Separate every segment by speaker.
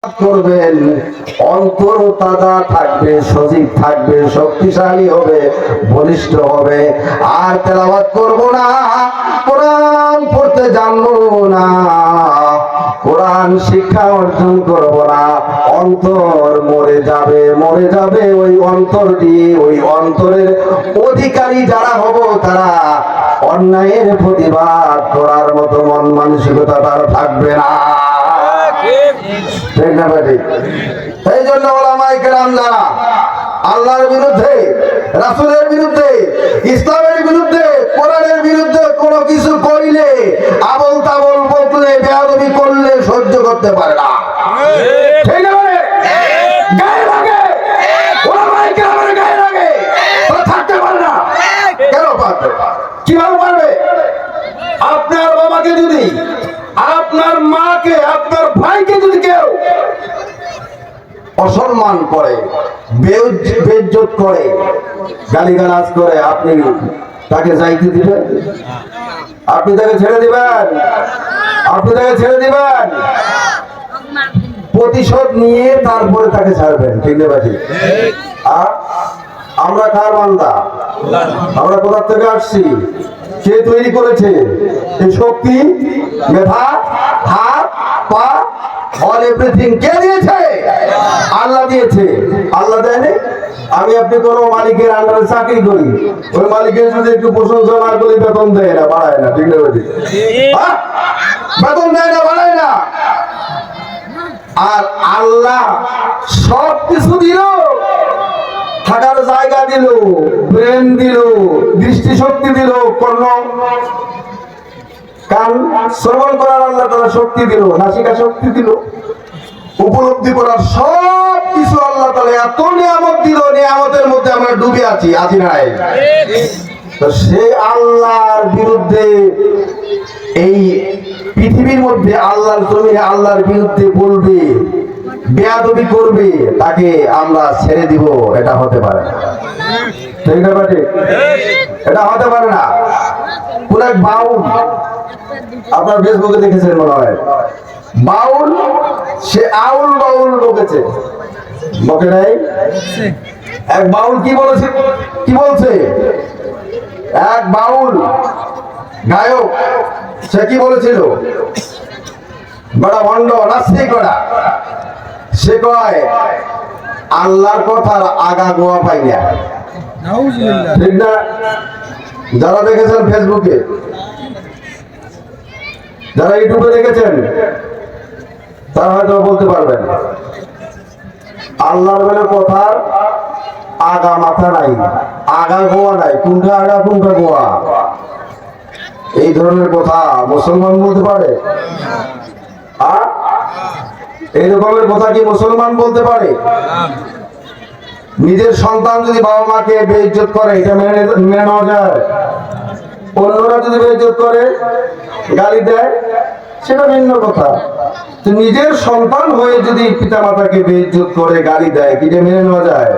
Speaker 1: করবেন, অন্তর তাজা থাকবে, সজীব থাকবে, শক্তিশালী হবে, বলিষ্ঠ হবে। আর তেলাওয়াত করব না, কোরআন পড়তে জানবো না, কোরআন শিক্ষা অর্জন করব না, অন্তর মরে যাবে, মরে যাবে। ওই অন্তর দিয়ে, ওই অন্তরের অধিকারী যারা হব, তারা অন্যায়ের প্রতিবাদ করার মতো মন মানসিকতা তার থাকবে না। এই জন্য ওলামায়ে কেরাম যারা আল্লাহর বিরুদ্ধে, রাসূলের বিরুদ্ধে, ইসলামের বিরুদ্ধে, কোরআনের বিরুদ্ধে কোনো কিছু করিলে, আবল তাবল বকলে, বেয়াদবি করলে সহ্য করতে পারে না। ঠিক না? গায়ে লাগে, ওলামায়ে কেরামের গায়ে লাগে, তারা থাকতে পারে না। কেন পারবে? কিভাবে পারবে? আপনার বাবাকে যদি, আপনার মাকে, আপনার ভাইকে যদি কেউ অসম্মান করে, বেইজ্জত করে, গালিগালাজ করে, আপনি তাকে যাইতে দিবেন? আপনি তাকে ছেড়ে দিবেন? আপনি তাকে ছেড়ে দিবেন? প্রতিশোধ নিয়ে তারপরে তাকে ছাড়বেন। ঠিক না ভাই? আর আমরা কার বান্দা? আমরা কোথা থেকে আসছি? কে তৈরি করেছে এই শক্তি, মেধা, হাত, পা, অল এভরিথিং কে দিয়েছে? আল্লাহ দিয়েছে। আল্লাহ দেয়নি? আমি আপনি কোনো মালিকের আন্ডারে চাকরি করি, ওই মালিকের যদি একটু প্রশংসা না করি, বেতন দেয় না, বাড়ায় না। ঠিক না ভাই? বেতন দেয় না, বাড়ায় না। আর আল্লাহ সব কিছু দিল, থাকার জায়গা দিল, ব্রেন দিল, দৃষ্টিশক্তি দিল, কর্ণ কান শ্রবণ করার আল্লাহ তাআলা শক্তি দিল, নাসিকা শক্তি দিল, উপলব্ধি করার সব কিছু আল্লাহ তাআলা এত নিয়ামত দিল। নিয়ামতের মধ্যে আমরা ডুবে আছি, আছি নাই? তো সেই আল্লাহর বিরুদ্ধে, এই পৃথিবীর মধ্যে আল্লাহর জমিনে আল্লাহর বিরুদ্ধে বলবে, বেয়াদবি করবে, তাকে আমরা ছেড়ে দিব? এটা হতে পারে না। ঠিক না ভাই? এটা হতে পারে না। কোন এক বাউল, আপনার ফেসবুকে দেখেছেন মনে হয়, বাউল, সে আউল বাউল বকেছে, বকে নাই? এক বাউল কি বলেছে, কি বলছে? এক বাউল গায়ক, সে কি বলেছিল? বড় ভণ্ড, নাস্তিক করা। সে কয় আল্লাহর কথার আগা গোয়া পাই না। ঠিক না? যারা দেখেছেন ফেসবুকে, যারা ইউটিউবে দেখেছেন, তারা হয়তো বলতে পারবেন আল্লাহর বলে কথার আগা মাথা নাই, আগা গোয়া নাই। কোনটা আগা, কোনটা গোয়া? এই ধরনের কথা মুসলমান বলতে পারে? এই রকমের কথা কি মুসলমান বলতে পারে? নিজের সন্তান যদি বাবা মাকে বেইজ্জত করে, এটা মেনে নেওয়া যায়? অন্যরা যদি বেইজ্জত করে, গালি দেয়, সেটা ভিন্ন কথা। তো নিজের সন্তান হয়ে যদি পিতা মাতাকে বেইজ্জত করে, গালি দেয়, এটা মেনে নেওয়া যায়?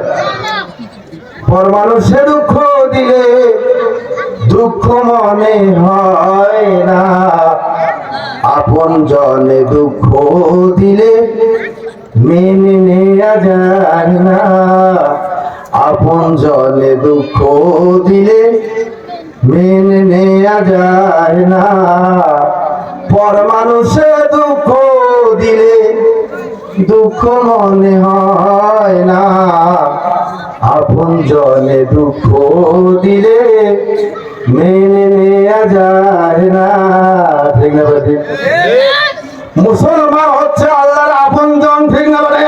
Speaker 1: পর মানুষে দুঃখ দিলে দুঃখ মনে হয় না, আপন জনে দুঃখ দিলে মেনে নেওয়া যায় না, আপন জনে দুঃখ দিলে মেনে নেওয়া যায় না, পর মানুষে দুঃখ দিলে দুঃখ মনে হয় না, আপন জনে দুঃখ দিলে মেনে নেওয়া যায় না। ঠিক না ভাই? মুসলমান হচ্ছে আল্লাহর আপনজন। ঠিক না বলে?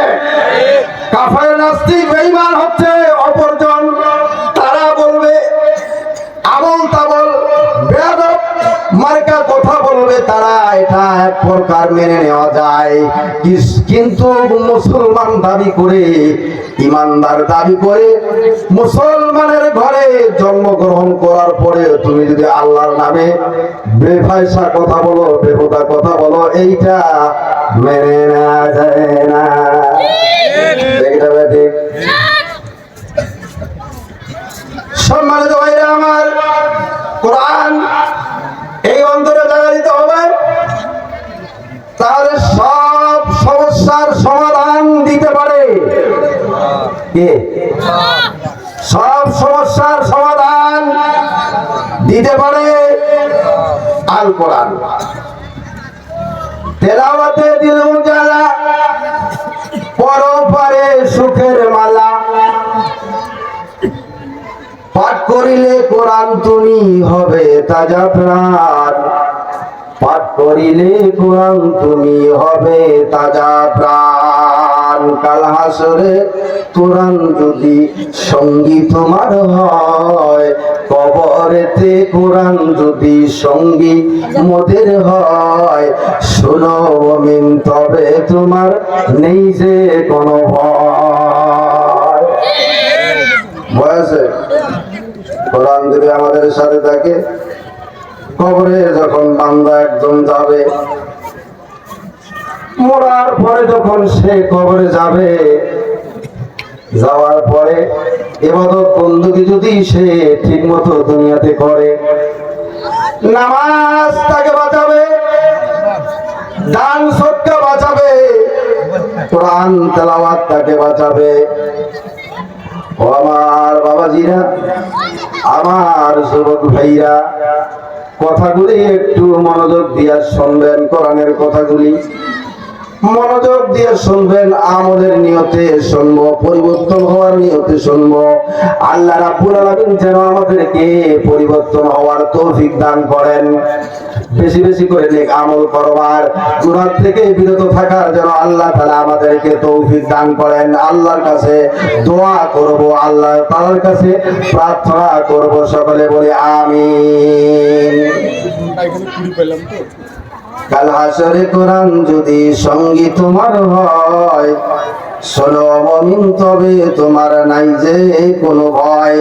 Speaker 1: কাফের, নাস্তিক, বেঈমান হচ্ছে অপরজন। তারা বলবে আবল তাবল, বেয়াদব মার্কা কথা বলবে, তারা এটা এক প্রকার মেনে নেওয়া যায়। কিন্তু মুসলমান দাবি করে, ইমানদার দাবি করে, মুসলমানের ঘরে জন্মগ্রহণ করার পরে তুমি যদি আল্লাহর নামে বেফায়সা কথা বলো, বেহুদা কথা বলো, এইটা মেনে নেওয়া যায় না। ঠিক? সম্মানিত ভাইরা আমার, কোরআন এই অন্তরে জায়গা দিতে হবে, তাহলে সব সমস্যার সমাধান কে? সব সমস্যার সমাধান দিতে পারে আল কোরআন। তেলাওয়াতে দিল জ্বালা, পরপারে সুখের মালা। পাঠ করিলে কোরআন তুমি হবে তাজা প্রাণ, পাঠ করিলে কোরআন তুমি হবে তাজা প্রাণ। কাল হাসরে কোরআন যদি সঙ্গী তোমার হয়, কবরেতে কোরআন যদি সঙ্গী মোদের হয়, শোনো মুমিন তবে তোমার নেই যে কোনো ভয়। বয়সে কোরআন যদি আমাদের সাথে থাকে, কবরে যখন বান্দা একজন যাবে, মরার পরে যখন সে কবরে যাবে, যাওয়ার পরে ইবাদত বন্দেগী যদি সে ঠিক মতো দুনিয়াতে করে, নামাজ তাকে বাঁচাবে, দান সদকা বাঁচাবে, কোরআন তেলাওয়াত তাকে বাঁচাবে। ও আমার বাবাজিরা, আমার যুবক ভাইরা, কথাগুলি একটু মনোযোগ দিয়ে শুনবেন। কোরআনের কথাগুলি মনোযোগ দিয়ে শুনবেন, আমলের নিয়তে শুনবো, পরিবর্তন হওয়ার নিয়তে শুনবো। আল্লাহ রাব্বুল আলামিন যেন আমাদেরকে পরিবর্তন হওয়ার তৌফিক দান করেন। বেশি বেশি করে নেক আমল করবার, গুনাহ থেকে বিরত থাকার যেন আল্লাহ তাআলা আমাদেরকে তৌফিক দান করেন। আল্লাহর কাছে দোয়া করব, আল্লাহ তাআলার কাছে প্রার্থনা করব, সকলে বলি আমিন। কাল হাসরে কোরআন যদি সঙ্গী তোমার হয়, শোনো মুমিন তবে তোমার নাই যে কোনো ভয়।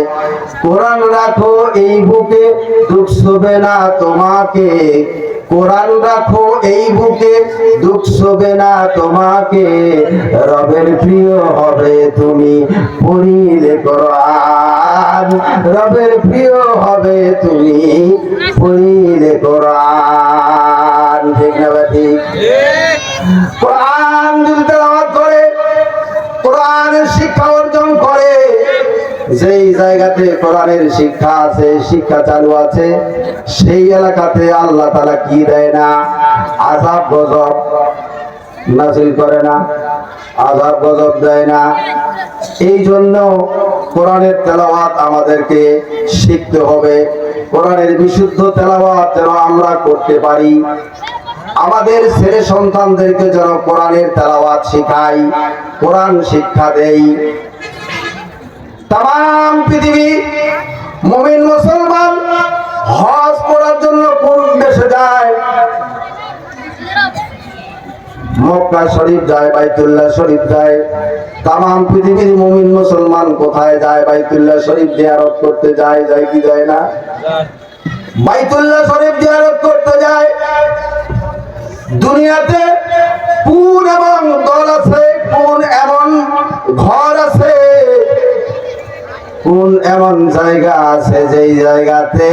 Speaker 1: কোরআন রাখো এই বুকে, দুঃখ শোবে না তোমাকে। কোরআন রাখো এই বুকে, দুঃখ শোবে না তোমাকে। রবের প্রিয় হবে তুমি পড়িলে কোরআন, রবের প্রিয় হবে তুমি পড়িলে কোরআন। ঠিক না ঠিক? কোরআন যদি তেলাওয়াত করে, কোরআনের শিক্ষা অর্জন করে, যেই জায়গাতে কোরআনের শিক্ষা আছে, শিক্ষা চালু আছে, সেই এলাকাতে আল্লাহ তাআলা কি দেয় না? আযাব গজব নাযিল করে না, আযাব গজব দেয় না। এই জন্য কোরআনের তেলাওয়াত আমাদেরকে শিখতে হবে। কোরআনের বিশুদ্ধ তেলাওয়াত যেন আমরা করতে পারি। আমাদের ছেলে সন্তানদেরকে যেন কোরআনের তেলাওয়াত শেখাই, কোরআন শিক্ষা দেই। তাম পৃথিবী মুমিন মুসলমান হজ করার জন্য কোন দেশে যায়? মক্কা শরীফ যায়, বাইতুল্লাহ শরীফ যায়। তাম পৃথিবীর মুমিন মুসলমান কোথায় যায়? বাইতুল্লাহ শরীফ জিয়ারত করতে যায়, যায় কি যায় না? বাইতুল্লাহ শরীফ জিয়ারত করতে যায়। দুনিয়াতে কোন এমন দল আছে, কোন এমন ঘর আছে, কোন এমন জায়গা আছে যেই জায়গাতে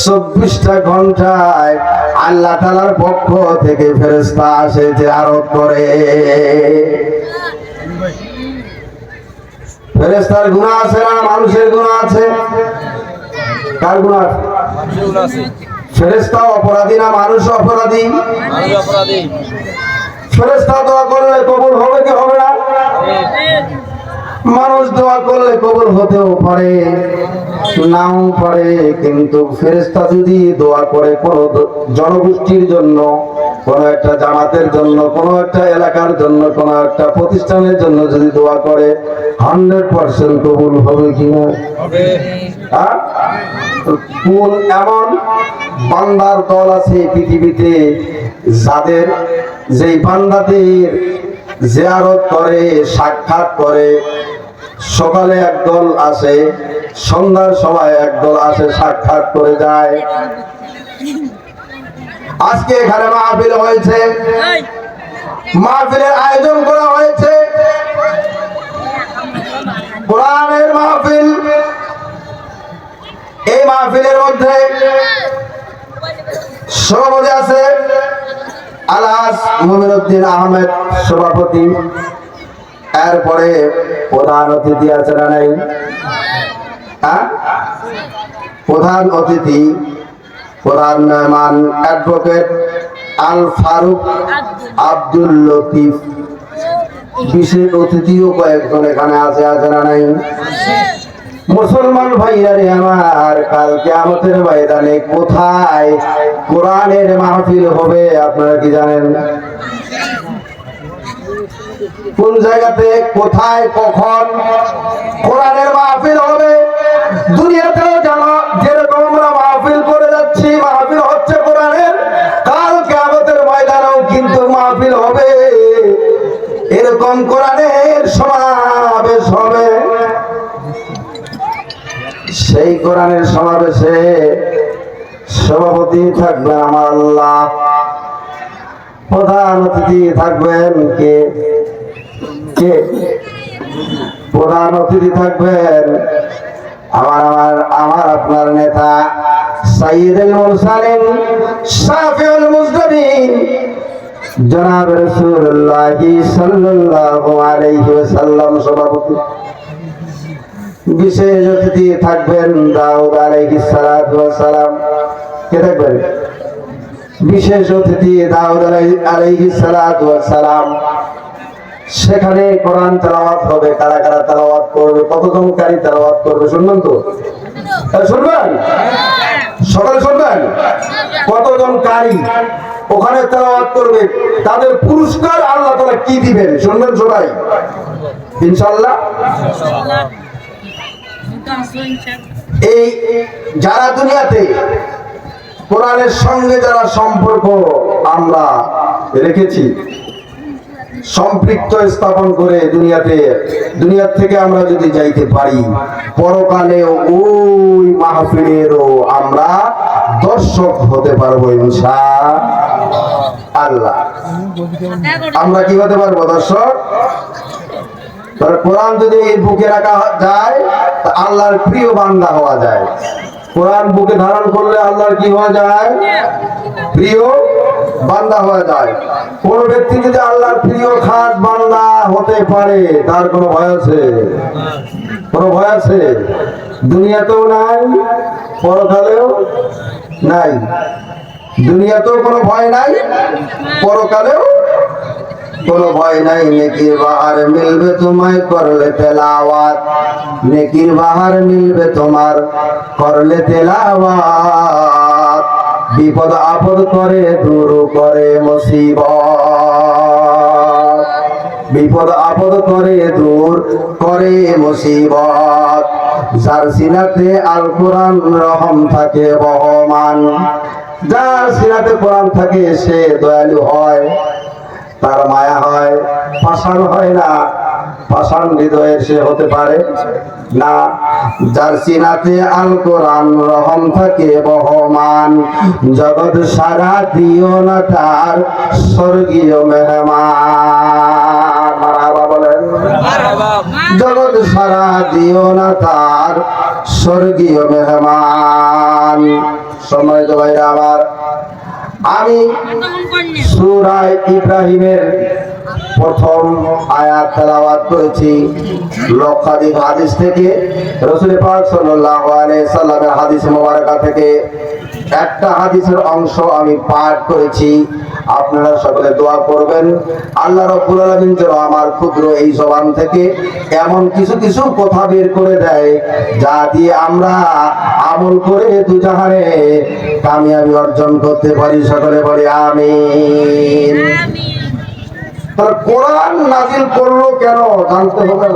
Speaker 1: 24টা ঘন্টায় আল্লাহ তাআলার পক্ষ থেকে ফেরেশতা আসে জিয়ারত করে? ফেরেশতার গুনাহ আছে না মানুষের গুনাহ আছে? কার গুনাহ আছে? ফেরেশতা অপরাধী না মানুষ অপরাধী? ফেরেশতা দোয়া করলে কবুল হবে কি হবে না? মানুষ দোয়া করলে কবুল হতেও পারে, নাও পারে। কিন্তু ফেরেশতা যদি দোয়া করে কোন জনগোষ্ঠীর জন্য, কোন একটা জামাতের জন্য, কোন একটা এলাকার জন্য, কোন একটা প্রতিষ্ঠানের জন্য যদি দোয়া করে, 100% কবুল হবে কি না? কোন এমন বান্দার দল আছে পৃথিবীতে যাদের, যেই বান্দাদের জিয়ারত করে, সাক্ষাৎ করে, সকালে একদল আসে, সন্ধ্যার সময় একদল আসে, সাক্ষাৎ করে যায়। আজকে এখানে মাহফিল হয়েছে, মাহফিলের আয়োজন করা হয়েছে, কোরআনের মাহফিল। এই মাহফিলের মধ্যে সভাপতি আছে আলহাজ মুমিনুদ্দিন আহমেদ সভাপতি, এরপরে প্রধান অতিথি আছে না নাই? প্রধান অতিথি, প্রধান মেহমান অ্যাডভোকেট আল ফারুক আব্দুল লতিফ, বিশেষ অতিথিও কয়েকজন এখানে আছে না নাই? মুসলমান ভাইয়ারে আমার, কাল কিয়ামতের ময়দানে কোথায় কোরআনের মাহফিল হবে আপনারা কি জানেন? কোন জায়গাতে, কোথায়, কখন কোরআনের মাহফিল হবে? দুনিয়াতেও জানো যেরকম আমরা মাহফিল করে যাচ্ছি, মাহফিল হচ্ছে কোরআনের, কাল কিয়ামতের ময়দানেও কিন্তু মাহফিল হবে, এরকম কোরআনের সমাবেশ হবে। সেই কোরআনের সমাবেশে সভাপতি থাকবেন আমার আল্লাহ, প্রধান অতিথি থাকবেন কে? কে প্রধান অতিথি থাকবেন? আমার আপনার নেতা সাইয়্যিদুল মুরসালিন শাফিউল মুজতাবিন জনাব রাসূলুল্লাহ সাল্লাল্লাহু আলাইহি ওয়াসাল্লাম সভাপতি। বিশেষ অতিথি থাকবেন দাউদ আলাইহিস সালাতু ওয়াস সালাম। কে থাকবেন? বিশেষ অতিথি দাউদ আলাইহিস সালাতু ওয়াস সালাম। সেখানে কোরআন তেলাওয়াত হবে। কারা কারা তেলাওয়াত করবে? কতজন কারি তেলাওয়াত করবে শুনবেন তো? শুনবেন? সকালে শুনবেন? কতজন কারি ওখানে তেলাওয়াত করবে, তাদের পুরস্কার আল্লাহ তাআলা কি দিবেন শুনবেন সবাই ইনশাআল্লাহ। এই যারা দুনিয়াতে কোরআনের সঙ্গে যারা সম্পর্ক আমরা রেখেছি, সম্পৃক্ত স্থাপন করে দুনিয়ার থেকে আমরা যদি যাইতে পারি, পরকালে ওই মাহফিলেরও আমরা দর্শক হতে পারবো ইনশাআল্লাহ। আমরা কি হতে পারবো দর্শক? কোরআন যদি বুকে রাখা যায় তা আল্লাহর প্রিয় বান্দা হওয়া যায়। কোরআন বুকে ধারণ করলে আল্লাহর কি হওয়া যায়? প্রিয় বান্দা হওয়া যায়। কোন ব্যক্তি যদি আল্লাহর প্রিয় খাস বান্দা হতে পারে, তার কোনো ভয় আছে? কোনো ভয় আছে? দুনিয়াতেও নাই, পরকালেও নাই। দুনিয়াতেও কোনো ভয় নাই, পরকালেও কোনো ভয় নাই। নেকির বাহার মিলবে তোমায় করলে তেলাওয়াত, নেকির বাহার মিলবে তোমার করলে তেলাওয়াত। বিপদ আপদ করে দূর করে মুসিবত, বিপদ আপদ করে দূর করে মুসিবত। যার সিনাতে আল কোরআন রহম থাকে বহমান, যার সিনাতে কোরআন থাকে সে দয়ালু হয়, তার মায়া হয়, পাষাণ হয় না। পাষাণ হৃদয়ে সে হতে পারে না। যার সিনাতে আল কোরআন রহম থাকে বহমান, জগৎ সারা দিও না তার স্বর্গীয় মেহমান। মারহাবা বলেন। জগৎ সারা দিও না তার স্বর্গীয় মেহমান। সম্মানিত ভাইরা আমার, আমি সূরা ইব্রাহিমের প্রথম আয়াত তেলাওয়াত করেছি লক্ষাধিক হাদিস থেকে। রাসূল পাক সাল্লাল্লাহু আলাইহি সাল্লামের হাদিস মোবারকা থেকে একটা হাদিসের অংশ আমি পাঠ করেছি। আপনারা সকলে দোয়া করবেন আল্লাহ রাব্বুল আলামিন যেন আমার ক্ষুদ্র এই জবান থেকে এমন কিছু কিছু কথা বের করে দেয় যা দিয়ে আমরা আমল করে দুজাহানে কামিয়াবি অর্জন করতে পারি। সকলে বলি আমিন। কোরআন নাজিল করলো কেন জানতে হবে।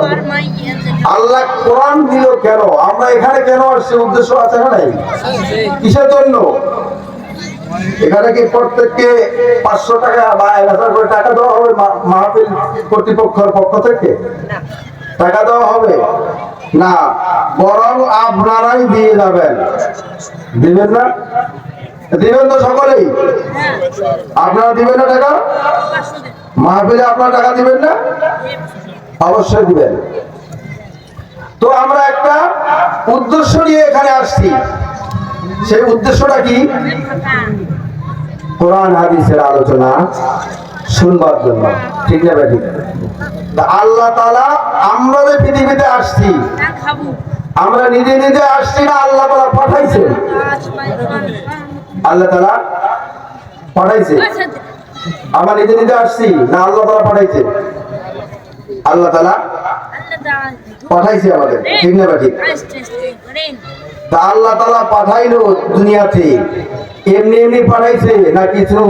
Speaker 1: আল্লাহ কোরআন দিল কেন, আমরা এখানে কেন আসছি, উদ্দেশ্য আছে না নাই? কিসের জন্য? এখানে কি প্রত্যেককে 500 টাকা বা 1000 করে টাকা দেওয়া হবে মাহফিল কর্তৃপক্ষের পক্ষ থেকে? টাকা দেওয়া হবে না, বরং আপনারাই দিয়ে যাবেন। দিবেন না? দিবেন তো সকলেই? আপনারা দিবেন না টাকা? মাহফিলে আপনারা টাকা দিবেন না? অবশ্যই দিবেন। তো আমরা একটা উদ্দেশ্য নিয়ে এখানে আসছি। সেই উদ্দেশ্যটা কি? কোরআন হাদিসের আলোচনা শুনবার জন্য, ঠিক না বেঠিক? তা আল্লাহ তাআলা আমরা যে পৃথিবীতে আসছি, আমরা নিজে নিজে আসছি না, আল্লাহ তাআলা পাঠাইছে? আল্লাহ তাআলা পাঠাইছে। আমরা নিজে নিজে আসছি না আল্লাহ তাআলা পাঠাইছে? আল্লাহ তাআলা পাঠাইছে আমাদের, ঠিক না বেঠিক? তা আল্লাহ তাআলা পাঠাইলো দুনিয়াতে এমনি এমনি পাঠাইছে না কিছু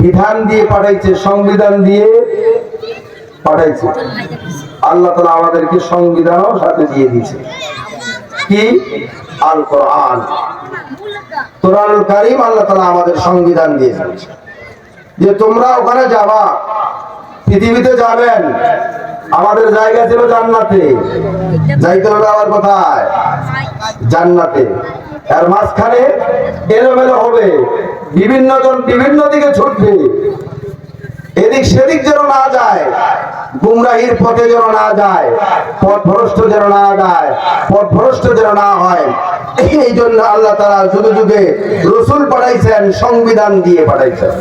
Speaker 1: বিধান দিয়ে পাঠাইছে, সংবিধান দিয়ে পাঠাইছে? আল্লাহ তাআলা আমাদেরকে সংবিধানও সাথে দিয়ে দিয়েছে। কি? আল কোরআন, কোরআনুল কারীম। আল্লাহ তাআলা আমাদের সংবিধান দিয়েছে যে তোমরা ওখানে যাবা, পৃথিবীতে যাবেন। আমাদের জায়গা ছিল জান্নাতে, যাইতে হবে আবার কোথায়? জান্নাতে। এর মাঝখানে এলোমেলো হবে, বিভিন্ন জন বিভিন্ন দিকে ছুটবে, এদিক সেদিক যেন না যায়, গুমরাহির পথে যেন না যায়, পথভ্রষ্ট যেন না যায়, পথভ্রষ্ট যেন না হয়। এই জন্য আল্লাহ তাআলা যুগে যুগে রাসূল পাঠাইছেন, সংবিধান দিয়ে পাঠাইছেন।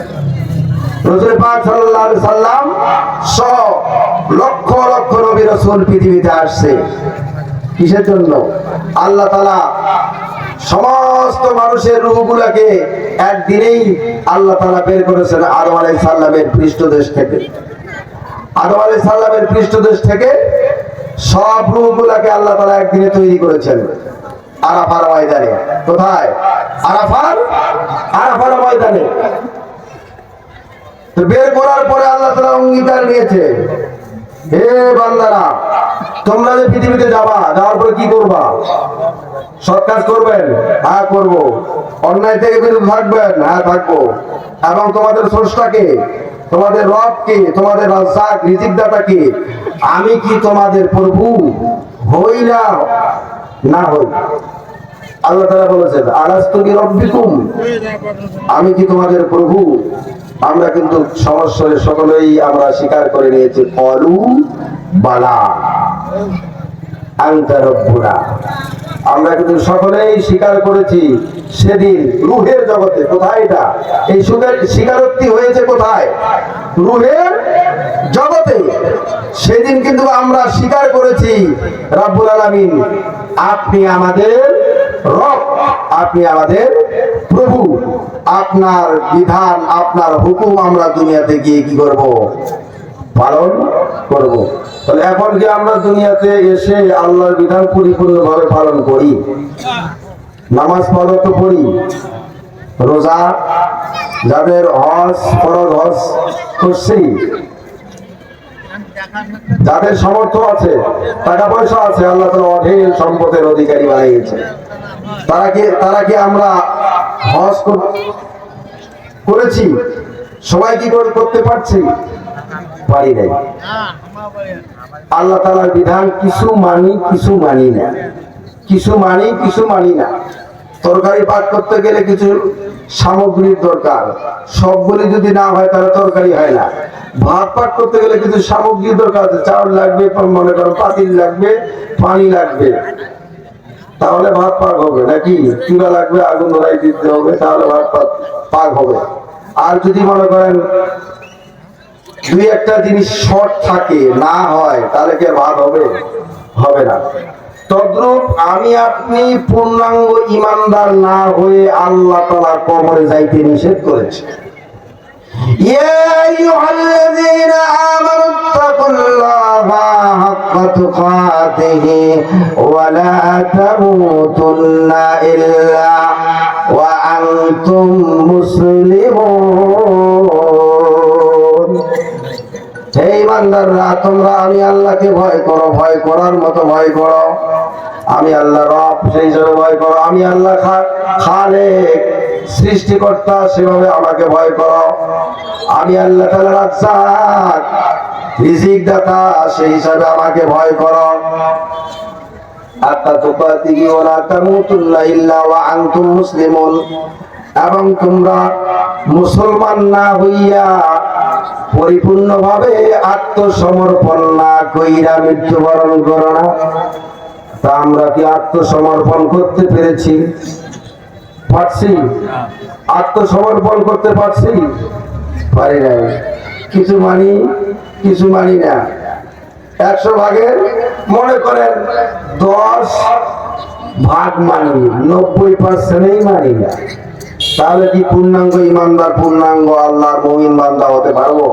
Speaker 1: রাসূল পাক সাল্লাল্লাহু আলাইহি সাল্লাম সহ লক্ষ লক্ষ নবী রাসূল পৃথিবীতে আসছে। কিসের জন্য? আল্লাহ তাআলা সমস্ত মানুষের রূহগুলোকে একদিনেই আল্লাহ তাআলা বের করেছেন আদম আলাইহিস সালামের পৃষ্ঠদেশ থেকে। আদম আলাইহিস সালামের পৃষ্ঠদেশ থেকে সব রূহগুলোকে আল্লাহ তাআলা একদিনে তৈরি করেছেন আরাফার ময়দানে। কোথায়? আরাফার ময়দানে। তো বের করার পরে আল্লাহ তাআলা অঙ্গীকার নিয়েছে, হে বান্দারা, তোমরা যে পৃথিবীতে যাবা, যাওয়ার পরে কি করবা? সৎ কাজ করবেন? হ্যাঁ করব। অন্যায় থেকে বিরত থাকবেন? হ্যাঁ থাকবো। এবং তোমাদের স্রষ্টাকে, তোমাদের রবকে, তোমাদের রাজ্জাক রিজিক দাতাকে, আমি কি তোমাদের প্রভু হই না না হই? আল্লাহ তাআলা বলেছেন, আলাস্তু বিরব্বিকুম, আমি কি তোমাদের প্রভু? আমরা কিন্তু সমস্যায় সকলেই আমরা স্বীকার করে নিয়েছি, ক্বালু বালা আনতা রব্বুনা। আমরা কিন্তু সকলেই স্বীকার করেছি সেদিন রূহের জগতে। কোথায় এটা? এই স্বীকারোক্তি হয়েছে কোথায়? রূহের জগতে। সেদিন কিন্তু আমরা স্বীকার করেছি, রব্বুল আলামিন আপনি আমাদের রব, আপনি আমাদের প্রভু, আপনার বিধান, আপনার হুকুম আমরা দুনিয়াতে গিয়ে কি করব? পালন করব। তাহলে এখন কি আমরা দুনিয়াতে এসে আল্লাহর বিধান পরিপূর্ণভাবে পালন করি? নামাজ পড়া তো পড়ি, রোজা, যাদের হজ ফরজ হজ করছি, যাদের সামর্থ্য আছে, টাকা পয়সা আছে, আল্লাহ তাআলা অঢেল সম্পদের অধিকারী বানিয়েছে, তারা কি আমরা হজ করেছি? সবাই কি করতে পারছি? পারি নাই। আল্লাহ তাআলার বিধান কিছু মানি, কিছু মানি না, কিছু মানি, কিছু মানি না। তরকারি পাক করতে গেলে কিছু সামগ্রীর দরকার, সবগুলি যদি না হয় তাহলে তরকারি হয় না। ভাত পাক করতে গেলে কিছু সামগ্রী দরকার আছে, চাউল লাগবে, মনে করো পাতিল লাগবে, পানি লাগবে, তাহলে ভাত পাক হবে নাকি? চুলা লাগবে, আগুন ধরাই দিতে হবে, তাহলে ভাত পাক হবে। আর যদি মনে করেন দুই একটা জিনিস শর্ট থাকে, না হয়, তাহলে কি ভাত হবে? হবে না। তদ্রূপ আমি আপনি পূর্ণাঙ্গ ইমানদার না হয়ে আল্লাহ তাআলা কবরে যাইতে নিষেধ করেছে। ইয়া আইয়ুহাল্লাযীনা আমানু তাকুল্লাহা হাক্কা তুকাতিহি ওয়া লা তামুতুন্না ইল্লা ওয়া আনতুম মুসলিমুন। হে ইমানদাররা, তোমরা আমি আল্লাহকে ভয় করো, ভয় করার মতো ভয় করো। আমি আল্লাহ রব, সেই হিসেবে ভয় করো। আমি আল্লাহ খালেক, সৃষ্টিকর্তা, সেভাবে আমাকে ভয় করো। আমি আল্লাহ তাআলা রাজ্জাক, রিজিক দাতা, সেই হিসাবে আমাকে ভয় করো। হাত্তা তুকাতিহি ওয়া লা তামুতুন্না ইল্লা ওয়া আনতুম মুসলিমুন। এবং তোমরা মুসলমান না হইয়া পরিপূর্ণভাবে আত্মসমর্পণ না কইরা মৃত্যুবরণ করো না। তা আমরা কি আত্মসমর্পণ করতে পেরেছি? পারছি? আত্মসমর্পণ করতে পারছি? পারি নাই। কিছু মানি কিছু মানি না। 100 ভাগের মনে করেন 10 ভাগ মানি, 90%ই মানি না। তাহলে কি পূর্ণাঙ্গ ইমানদার, পূর্ণাঙ্গ আল্লাহর মুমিন বান্দা হতে পারবো?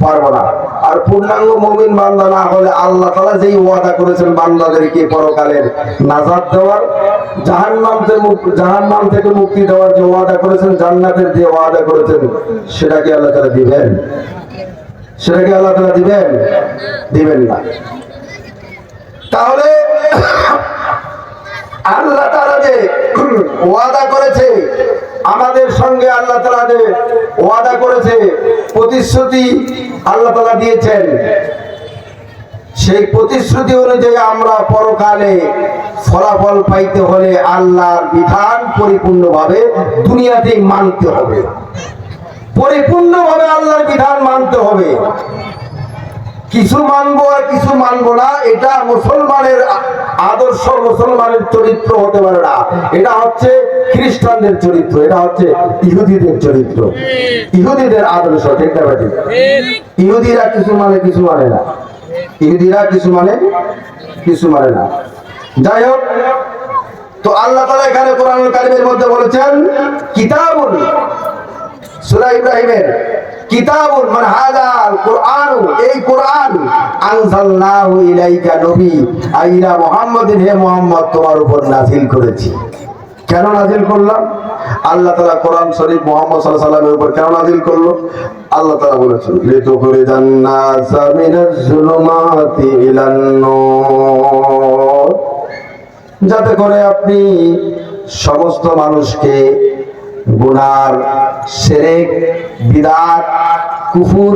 Speaker 1: পারবো না। আর পূর্ণাঙ্গ মুমিন বান্দা না হলে আল্লাহ তাআলা যেই ওয়াদা করেছেন বান্দাদেরকে পরকালের নাজাত দেওয়ার, জাহান্নাম থেকে মুক্তি দেওয়ার যে ওয়াদা করেছেন, জান্নাতের যে ওয়াদা করেছেন, সেটা কি আল্লাহ তাআলা দিবেন? সেটা কি আল্লাহ তাআলা দিবেন? দিবেন না। তাহলে আল্লাহ তাআলা যে ওয়াদা করেছে আমাদের সঙ্গে, আল্লাহ তাআলা যে ওয়াদা করেছে, প্রতিশ্রুতি আল্লাহ তাআলা দিয়েছেন, সেই প্রতিশ্রুতি অনুযায়ী আমরা পরকালে ফলাফল পাইতে হলে আল্লাহর বিধান পরিপূর্ণভাবে দুনিয়াতেই মানতে হবে, পরিপূর্ণভাবে আল্লাহর বিধান মানতে হবে। কিছু মানবো আর কিছু মানবো না, এটা মুসলমানের আদর্শ, মুসলমানের চরিত্র হতে পারে না। এটা হচ্ছে খ্রিস্টানদের চরিত্র, এটা হচ্ছে ইহুদিদের চরিত্র, ইহুদিদের আদর্শ। ঠিক না ভাই? ইহুদিরা কিছু মানে কিছু মানে না, ইহুদিরা কিছু মানে কিছু মানে না। যাই হোক, তো আল্লাহ তাআলা এখানে কোরআনুল কারীমের মধ্যে বলেছেন কিতাবুন, সূরা ইব্রাহিমের কিতাবুন মানে হাযাল কুরআন, এই কোরআন আনজালনাহু ইলাইকা নবী আইলা মুহাম্মাদিন, হে মুহাম্মদ তোমার উপর নাযিল করেছি। কেন নাযিল করলাম? আল্লাহ তাআলা কোরআন শরীফ মুহাম্মদ সাল্লাল্লাহু আলাইহি ওয়াসাল্লামের উপর কেন নাযিল করলো? আল্লাহ তাআলা বলেছেন লিতুখরিজান নাসা মিনাজ যুলুমাতি ইলান নূর, যাতে করে আপনি সমস্ত মানুষকে গুনার, শিরক, বিদআত, কুফর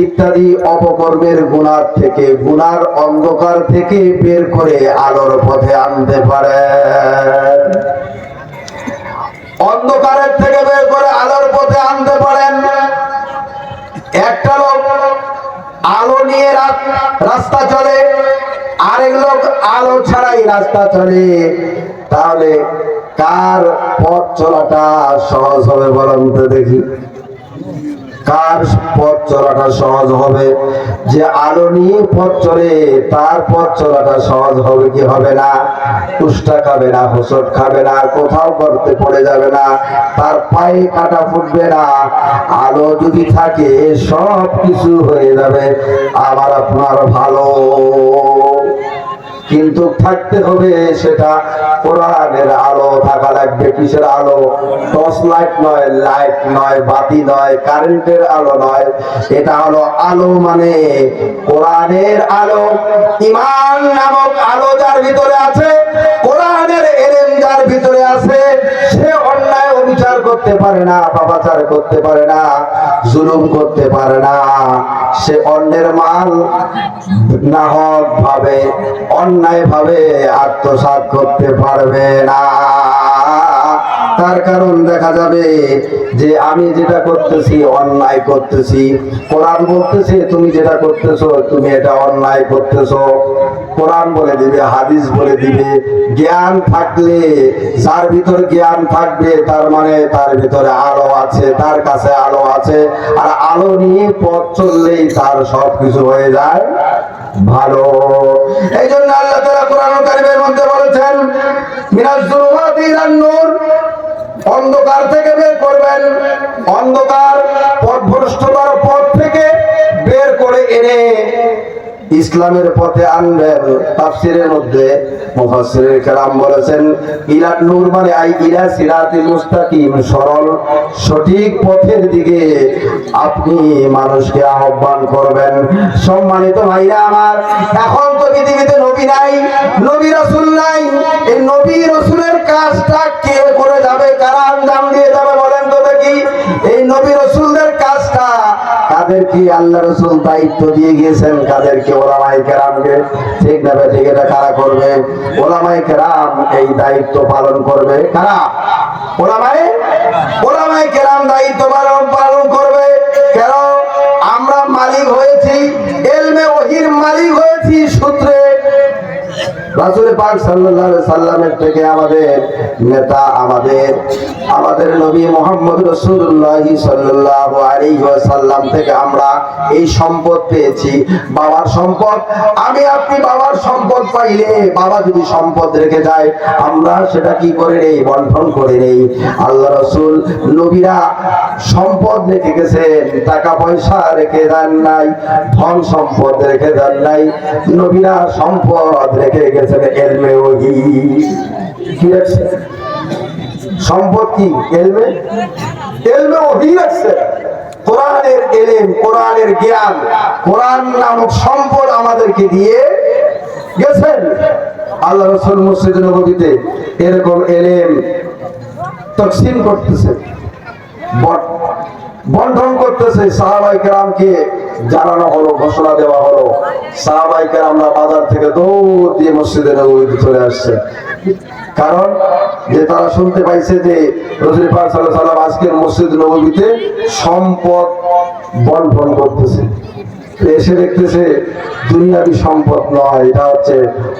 Speaker 1: ইত্যাদি অপকর্মের গুনার থেকে, গুনার অন্ধকার থেকে বের করে আলোর পথে আনতে পারেন, অন্ধকারের থেকে বের করে আলোর পথে আনতে পারেন। একটা লোক আলো নিয়ে রাস্তা চলে, আরেক লোক আলো ছাড়াই রাস্তা চলে, তাহলে কার পথ চলাটা সহজ হবে বলেন তো দেখি? কার পথ চলাটা সহজ হবে? যে আলো নিয়ে পথ চলে তার পথ চলাটা সহজ হবে কি হবে না? উষ্টা খাবে না, হোঁচট খাবে না, কোথাও গর্তে পড়ে যাবে না, তার পায়ে কাটা ফুটবে না। আলো যদি থাকে সব কিছু হয়ে যাবে আমার আপনার ভালো। কিন্তু থাকতে হবে সেটা কোরআনের আলো থাকা লাগবে। কিসের আলো? টর্চ লাইট নয়, লাইট নয়, বাতি নয়, কারেন্টের আলো নয়। এটা হলো আলো মানে কোরআনের আলো। ঈমান নামক আলো যার ভিতরে আছে, কোরআনের ইলম যার ভিতরে আছে, সে অন্যায় অবিচার করতে পারে না, পাপাচার করতে পারে না, জুলুম করতে পারে না। সে অন্যের মাল নাহক ভাবে, অন্যায় ভাবে আত্মসাৎ করতে পারবে না। তার কারণ দেখা যাবে যে আমি যেটা করতেছি অন্যায় করতেছি, কোরআন বলতেছে তুমি যেটা করতেছো তুমি এটা অন্যায় করতেছো। কোরআন বলে দিবে, হাদিস বলে দিবে। জ্ঞান থাকলে, যার ভিতরে জ্ঞান থাকবে তার মানে তার ভিতরে আলো আছে, তার কাছে আলো আছে। আর আলো নিয়ে পথ চললেই তার সবকিছু হয়ে যায় ভালো। এই জন্য আল্লাহ তাআলা কোরআনুল কারীমের মধ্যে বলেছেন মিনাজ যুলুমাতি ইলান নূর, অন্ধকার থেকে বের করবেন, অন্ধকার পথভ্রষ্টতার পথ থেকে বের করে এনে ইসলামের পথে আনবেন। তাফসীরের মধ্যে মুফাসসিরিন কেরাম বলেছেন ইলান নূর মানে আই ইলা সিরাতিল মুস্তাকিম, সরল সঠিক পথের দিকে আপনি মানুষকে আহ্বান করবেন। সম্মানিত ভাইরা আমার, এখন তো পৃথিবীতে নবী নাই, নবী রাসূল নাই। এই নবী রাসূলের কাজটা কে করে যাবে, কারা আঞ্জাম দিয়ে যাবে বলেন তো দেখি? এই নবী রাসূলদের কাজটা কাদেরকে আল্লাহ রাসূল দায়িত্ব দিয়ে গিয়েছেন? কাদেরকে? ওলামায়ে কেরামকে। ঠিক না ঠিক? এটা কারা করবে? ওলামায়ে কেরাম এই দায়িত্ব পালন করবে। কারা? ওলামায়ে কেরাম দায়িত্ব পালন করবে। কেন? আমরা মালিক হয়েছি, ইলমে ওহীর মালিক হয়েছি সূত্রে। রাসূল পাক সাল্লাল্লাহু আলাইহি সাল্লামের থেকে আমাদের নেতা, আমাদের নবী মুহাম্মদ রাসূলুল্লাহ সাল্লাল্লাহু আলাইহি ওয়াসাল্লাম থেকে আমরা এই সম্পদ পেয়েছি, বাবার সম্পদ। আমি আপনি বাবার সম্পদ পাইলে, বাবা যদি সম্পদ রেখে যায়, আমরা সেটা কি করে নেই? বন্টন করে নেই। আল্লাহ রাসূল নবীরা সম্পদ রেখে গেছেন, টাকা পয়সা রেখে দেন নাই, ধন সম্পদ রেখে দেন নাই। নবীরা সম্পদ রেখে গেছেন ইলমে ওহী। কি রাখছে? সম্পদ কি? ইলমে ওহী রাখছে। কোরআনের ইলম, কোরআনের জ্ঞান, কোরআন নামক সম্পদ আমাদেরকে দিয়ে গেছেন। আল্লাহ রাসূল মসজিদ নববীতে এরকম ইলম তাকসীম করতেছে, বন্টন করতেছে। সাহাবায়ে কেরামকে জানানো হলো, ঘোষণা দেওয়া হলো। সাহাবায়ে কেরামরা বাজার থেকে দৌড় দিয়ে মসজিদে নববীতে চলে আসছে। কারণ যে তারা শুনতে পাইছে যে রাসূল পাক সাল্লাল্লাহু আলাইহি ওয়াসাল্লাম আজকের মসজিদ নববীতে সম্পদ বন্টন করতেছে। এসে দেখতেছে দুনিয়াবী সম্পদ নয়, এটা হচ্ছে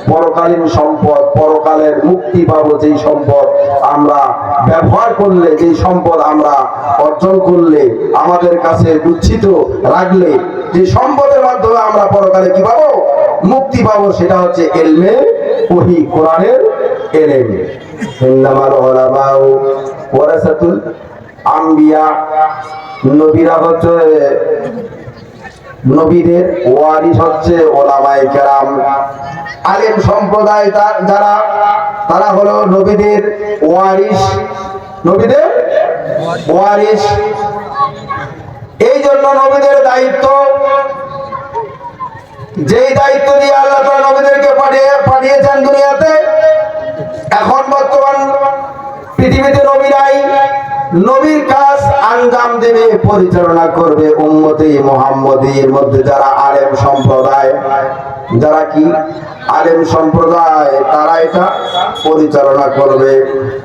Speaker 1: পরকালীন সম্পদ। পরকালের মুক্তি পাবো যেই সম্পদ আমরা ব্যবহার করলে, যেই সম্পদ আমরা অর্জন করলে, আমাদের কাছে গুচ্ছিত রাখলে, যে সম্পদের মাধ্যমে আমরা পরকালে কি পাবো? মুক্তি পাবো। সেটা হচ্ছে ইলমে ওহী, কোরআনের ইলম। ইন্নামাল উলামাউ ওয়ারাসাতুল আম্বিয়া। নবীরা হচ্ছে, নবীদের ওয়ারিস হচ্ছে ওলামায়ে কেরাম। আলেম সম্প্রদায় যারা, তারা হলো নবীদের ওয়ারিস, নবীদের ওয়ারিস। এই জন্য নবীদের দায়িত্ব, যেই দায়িত্ব দিয়ে আল্লাহ তাআলা নবীদেরকে পাঠিয়েছেন দুনিয়াতে, এখন বর্তমান পৃথিবীতে নবী নাই। নবীর কাজ আঞ্জাম দেবে, পরিচালনা করবে উম্মতে মুহাম্মদীর মধ্যে যারা আলেম সম্প্রদায়, যারা কি আলেম সম্প্রদায়, তারা এটা পরিচালনা করবে।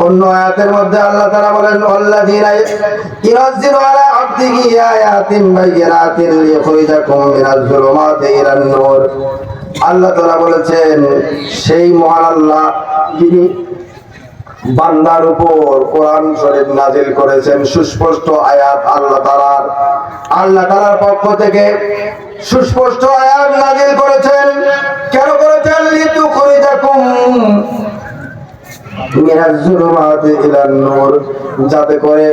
Speaker 1: অন্য আয়াতের মধ্যে আল্লাহ তাআলা বলেন, আল্লাযীনা ইউনাজ্জিলু আলা আবদিহি আয়াতিন বাইয়িনাতিন লিইখরিজাকুম মিনাজ যুলুমাতি ইলান নূর। আল্লাহ তাআলা বলেছেন, সেই মহান আল্লাহ যিনি বান্দার উপর কোরআন শরীফ নাজিল করেছেন, সুস্পষ্ট আয়াত আল্লাহ তাআলার পক্ষ থেকে সুস্পষ্ট আয়াত নাজিল করেছেন। কেন করেছেন? লিতুখরিজাকুম মিনাজ যুলুমাতি ইলান নূর, যাতে করে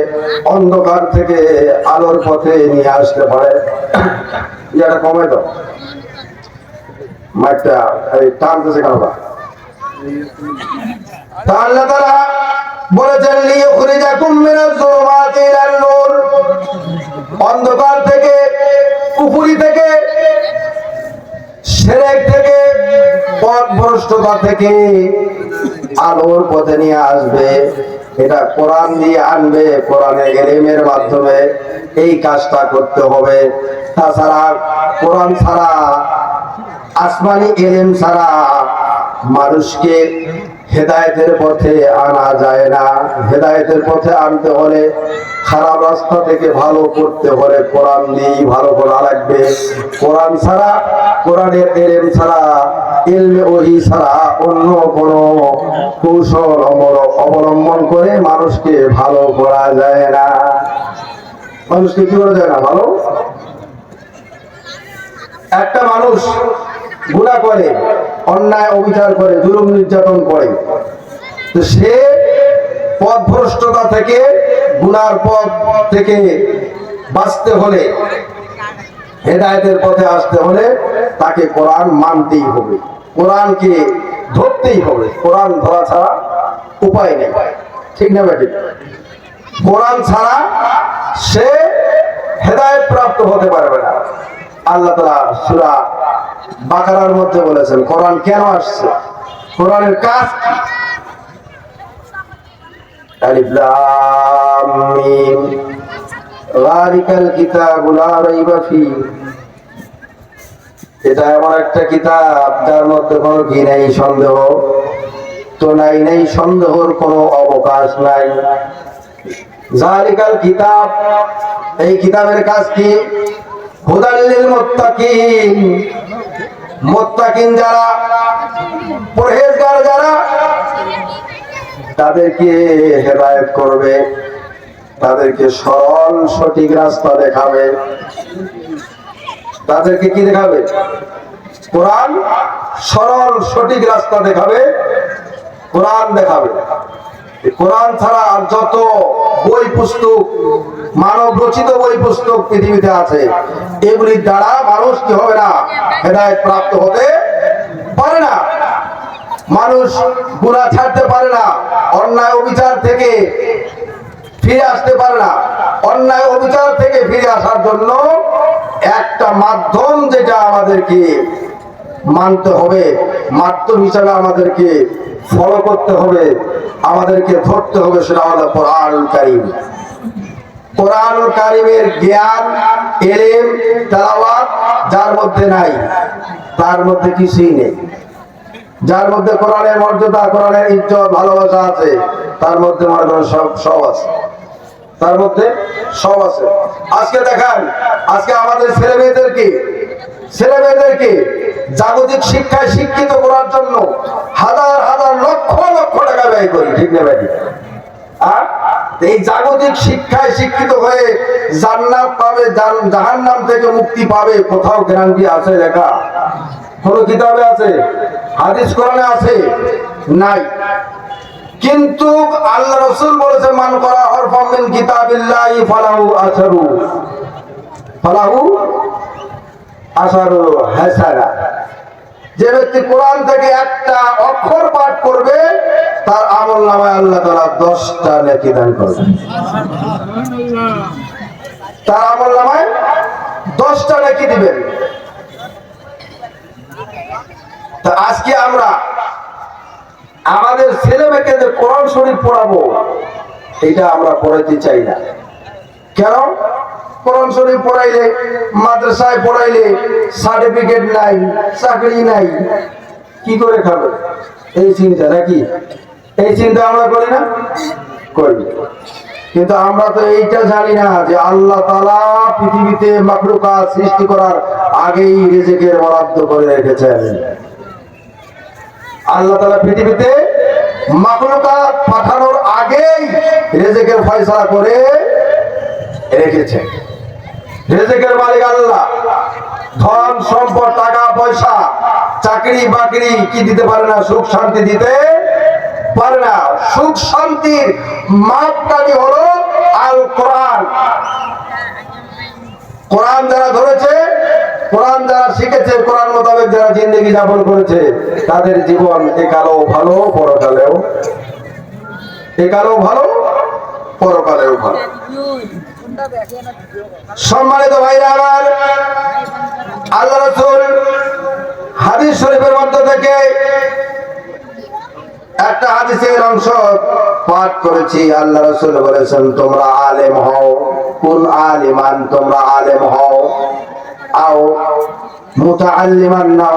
Speaker 1: অন্ধকার থেকে আলোর পথে নিয়ে আসতে পারে। এটা কমে দাও, মাইকটা এই টানতেছে কেন? আল্লাহ তাআলা বলেছেন, লিইখরিজাকুম মিনাজ যুলুমাতি ইলান নূর, অন্ধকার থেকে, কুফরি থেকে, শিরক থেকে, পথভ্রষ্টতা থেকে আলোর পথে নিয়ে আসবে। এটা কোরআন দিয়ে আনবে, কোরআনের ইলমের মাধ্যমে এই কাজটা করতে হবে। তাছাড়া কোরআন ছাড়া, আসমানি ইলম ছাড়া মানুষকে হেদায়েতের পথে আনা যায় না। হেদায়েতের পথে আনতে হলে, খারাপ রাস্তা থেকে ভালো করতে হলে কোরআন দিয়েই ভালো করা লাগবে। কোরআন ছাড়া, কোরআনের ইলম ছাড়া, ইলমে ওহী ছাড়া অন্য কোন কৌশল অবলম্বন করে মানুষকে ভালো করা যায় না। মানুষকে কি করা যায় না? ভালো। একটা মানুষ গুনাহ করে, অন্যায় অবিচার করে, জুলুম নির্যাতন করে, তো সে পথভ্রষ্টতা থেকে, গুনার পথ থেকে বাঁচতে হলে, হেদায়েতের পথে আসতে হলে তাকে কোরআন মানতেই হবে, কোরআনকে ধরতেই হবে। কোরআন ধরা ছাড়া উপায় নেই, ঠিক না বেঠিক? কোরআন ছাড়া সে হেদায়েত প্রাপ্ত হতে পারবে না। আল্লাহ তাআলা সূরা বাকারার মধ্যে বলেছেন কোরআন কেন আসছে, কোরআনের কাজ কি। আলিফ লাম মিম যালিকাল কিতাবু লা রাইবা ফি। এটা এমন একটা কিতাব যার মধ্যে কোনো কি নাই, সন্দেহ তো নাই, সন্দেহের কোনো অবকাশ নাই। যালিকাল কিতাব, এই কিতাবের কাজ কি? হুদাল লিল মুত্তাকিন, মুত্তাকিন যারা, পরহেজ তাদেরকে হেদায়েত করবে, তাদেরকে সরল সঠিক রাস্তা দেখাবে। তাদেরকে কি দেখাবে? কোরআন সরল সঠিক রাস্তা দেখাবে, কোরআন দেখাবে। কোরআন ছাড়া যত বই পুস্তক, মানব রচিত বই পুস্তক পৃথিবীতে আছে, এগুলির দ্বারা মানুষ কি হবে না? হেদায়েত প্রাপ্ত হতে পারে না। মানুষ গুনাহ ছাড়তে পারে না, অন্যায় অবিচার থেকে ফিরে আসতে পারে না। অন্যায় অবিচার থেকে ফিরে আসার জন্য একটা মাধ্যম যেটা আমাদেরকে মানতে হবে, মাধ্যম হিসাবে আমাদেরকে ফলো করতে হবে, আমাদেরকে ধরতে হবে, সেটা হলো কোরআনুল কারীম। কোরআনুল কারীমের জ্ঞান, ইলম, তেলাওয়াত যার মধ্যে নাই, তার মধ্যে কিছুই নেই। যার মধ্যে কোরআনের মর্যাদা, কোরআনের ইজ্জত, ভালোবাসা আছে, তার মধ্যে মনে করেন সব আছে, তার মধ্যে সব আছে। আজকে দেখান, আজকে আমাদের ছেলে মেয়েদেরকে জাগতিক শিক্ষায় শিক্ষিত করার জন্য হাজার হাজার লক্ষ লক্ষ টাকা ব্যয় করি, ঠিক না ভাই? আর এই জাগতিক শিক্ষায় শিক্ষিত হয়ে জান্নাত পাবে, জাহান্নাম থেকে মুক্তি পাবে, কোথাও গ্যারান্টি আছে লেখা? কোন কিতাবে আছে? হাদিস কোরআনে আছে? নাই। কিন্তু আল্লাহ রাসূল বলেছেন, মান করা হরফাম মিন কিতাবিল্লাহি ফালাহু আশারু হাসানা। যে ব্যক্তি কোরআন থেকে একটা অক্ষর পাঠ করবে, তার আমলনামায় আল্লাহ তাআলা 10টা নেকি দান করবেন। তার আমলনামায় 10টা নেকি দিবেন। তা আজকে আমরা আমাদের ছেলে মেয়েকে যে কোরআন শরীফ পড়াবো, এটা আমরা পড়াইতে চাই না। কেন? কোরআন শরীফ পড়াইলে, মাদ্রাসায় পড়াইলে সার্টিফিকেট নাই, চাকরি নাই, কি করে খাবে? এই চিন্তা নাকি? এই চিন্তা আমরা করি না? করি। কিন্তু আমরা তো এইটা জানি না যে আল্লাহ তাআলা পৃথিবীতে মাখলুকাত সৃষ্টি করার আগেই রিজিকের বরাদ্দ করে রেখেছেন। আল্লাহ তাআলা পৃথিবীতে মাখলুকাত পাঠানোর আগেই রিজিকের ফয়সালা করে রেখেছেন। রিজিকের মালিক আল্লাহ। ধন সম্পদ, টাকা পয়সা, চাকরি বাকরি কি দিতে পারে না? সুখ শান্তি দিতে পারে না। সুখ শান্তির মাপকাঠি হলো আল কোরআন। কোরআন যারা ধরেছে, কোরআন যারা শিখেছে, কোরআন মোতাবেক যারা জিন্দগি যাপন করেছে, তাদের জীবন একালেও ভালো, পরকালেও ভালো। সম্মানিত ভাইরা আমার, আল্লাহ রাসূল হাদিস শরীফের মধ্য থেকে একটা হাদিসের অংশ পাঠ করেছি। আল্লাহ রাসূল বলেছেন, তোমরা আলেম হও, কুন আলিমান, তোমরা আলেম হও, আও মুতাআল্লিমান না